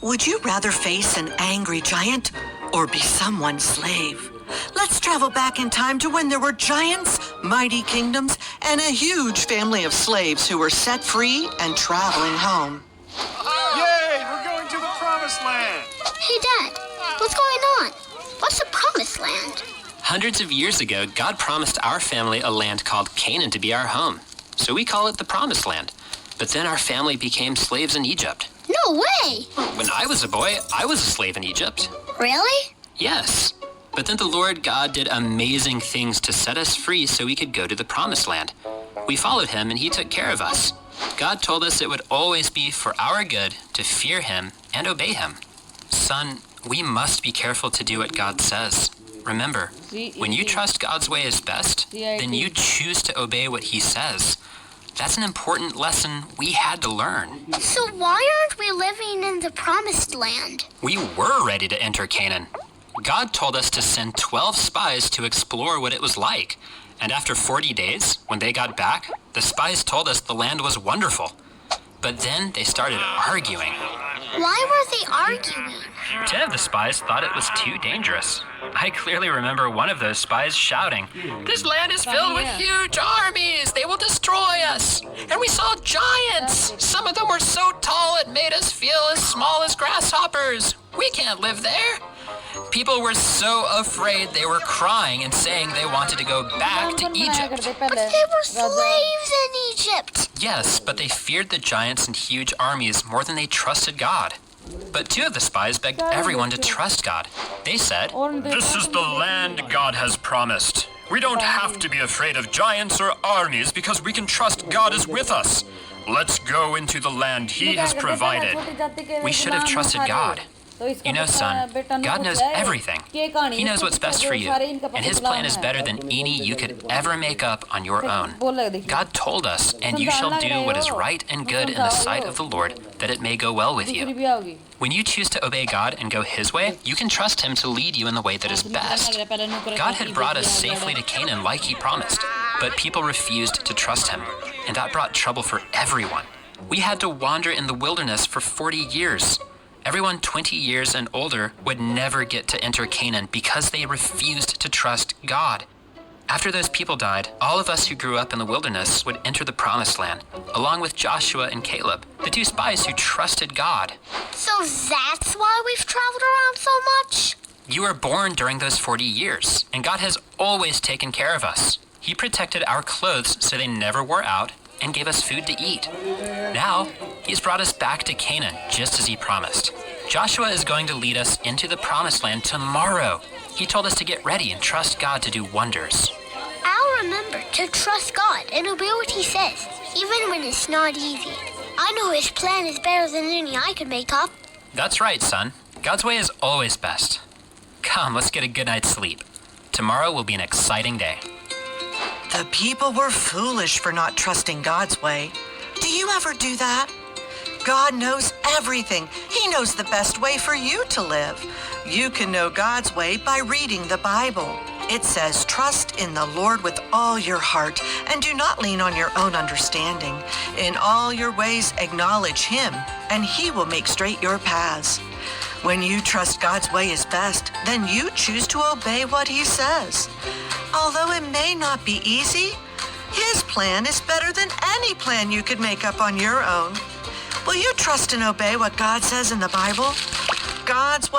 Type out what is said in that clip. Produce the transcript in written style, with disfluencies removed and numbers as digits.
Would you rather face an angry giant or be someone's slave? Let's travel back in time to when there were giants, mighty kingdoms, and a huge family of slaves who were set free and traveling home. Yay! We're going to the Promised Land! Hey, Dad, what's going on? What's the Promised Land? Hundreds of years ago, God promised our family a land called Canaan to be our home. So we call it the Promised Land. But then our family became slaves in Egypt. No way! When I was a boy, I was a slave in Egypt. Really? Yes. But then the Lord God did amazing things to set us free so we could go to the Promised Land. We followed him and he took care of us. God told us it would always be for our good to fear him and obey him. Son, we must be careful to do what God says. Remember, when you trust God's way is best, then you choose to obey what he says. That's an important lesson we had to learn. So why aren't we living in the Promised Land? We were ready to enter Canaan. God told us to send 12 spies to explore what it was like. And after 40 days, when they got back, the spies told us the land was wonderful. But then they started arguing. Why were they arguing? 10 of the spies thought it was too dangerous. I clearly remember one of those spies shouting, "This land is filled with huge armies. They will destroy us." And we saw giants. Some of them were so tall it made us feel as small as grasshoppers. We can't live there. People were so afraid they were crying and saying they wanted to go back to Egypt. But they were slaves in Egypt. Yes, but they feared the giants and huge armies more than they trusted God. But 2 of the spies begged everyone to trust God. They said, "This is the land God has promised. We don't have to be afraid of giants or armies because we can trust God is with us. Let's go into the land he has provided." We should have trusted God. You know, son, God knows everything. He knows what's best for you, and his plan is better than any you could ever make up on your own. God told us, "And you shall do what is right and good in the sight of the Lord, that it may go well with you." When you choose to obey God and go his way, you can trust him to lead you in the way that is best. God had brought us safely to Canaan like he promised, but people refused to trust him, and that brought trouble for everyone. We had to wander in the wilderness for 40 years. Everyone 20 years and older would never get to enter Canaan because they refused to trust God. After those people died, all of us who grew up in the wilderness would enter the Promised Land, along with Joshua and Caleb, the 2 spies who trusted God. So that's why we've traveled around so much? You were born during those 40 years, and God has always taken care of us. He protected our clothes so they never wore out and gave us food to eat. Now, he's brought us back to Canaan, just as he promised. Joshua is going to lead us into the Promised Land tomorrow. He told us to get ready and trust God to do wonders. I'll remember to trust God and obey what he says, even when it's not easy. I know his plan is better than any I could make up. That's right, son. God's way is always best. Come, let's get a good night's sleep. Tomorrow will be an exciting day. The people were foolish for not trusting God's way. Do you ever do that? God knows everything. He knows the best way for you to live. You can know God's way by reading the Bible. It says, "Trust in the Lord with all your heart and do not lean on your own understanding. In all your ways acknowledge him, and he will make straight your paths." When you trust God's way is best, then you choose to obey what he says. Although it may not be easy, his plan is better than any plan you could make up on your own. Will you trust and obey what God says in the Bible? God's way